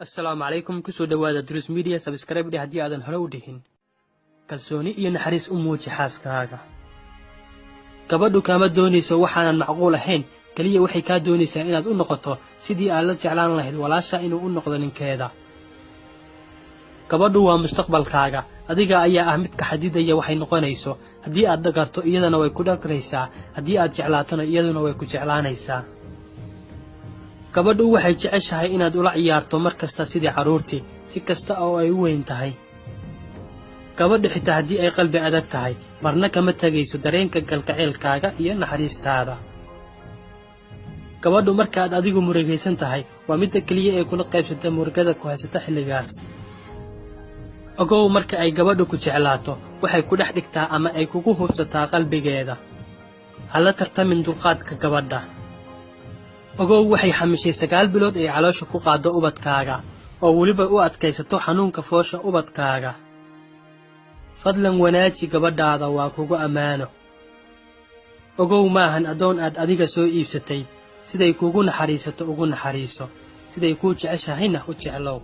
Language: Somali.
السلام عليكم كسو دوادا دروس ميديا سبسكرايب دي هدي آدن هلو دهين كالسوني إيو نحريس أموجي حاسكاغا gabadhu kama doonayso waxaan macquul ahayn kaliya waxay ka doonaysaa inaad u noqoto sidii aad la jeclaan lahayd walaasha inuu u noqdo ninkeeda gabadhu waa mustaqbalkaaga adiga ayaa ah mid ka xadidaya waxay noqonayso hadii aad dhagarto iyadana way ku dhagraysaa hadii aad jeclaatona iyaduna way ku jeclaanaysaa gabadhu waxay jeceshahay inaad ula ciyaarto markasta sidii caruurtii si kasta oo ay u weyn tahay gabadhu xitaa hadii ay qalbi adag tahay marna kama tagayso dareenka galgaceelkaaga iyo naxariistaada gabadhu markaad adigu murugaysan tahay waa midda kaliya ee kula qaybsata murugada ku haysata xilligaas ogow marka ay gabadhu ku jeclaato waxay ku dhex dhigtaa ama ay kugu hubsataa qalbigeeda hala tartamin dulqaadka gabadha ogow waxay xamishay 9 bilood ay caloosha ku qaado ubadkaaga oo waliba u adkaysato xanuunka foosha ubadkaaga fadlan wanaaji gabadhaada waa kugu amaano ogow maahan adoon aad adiga soo iibsatay siday kugu naxariisato ugu naxariiso siday ku jeceshahayna u jeclow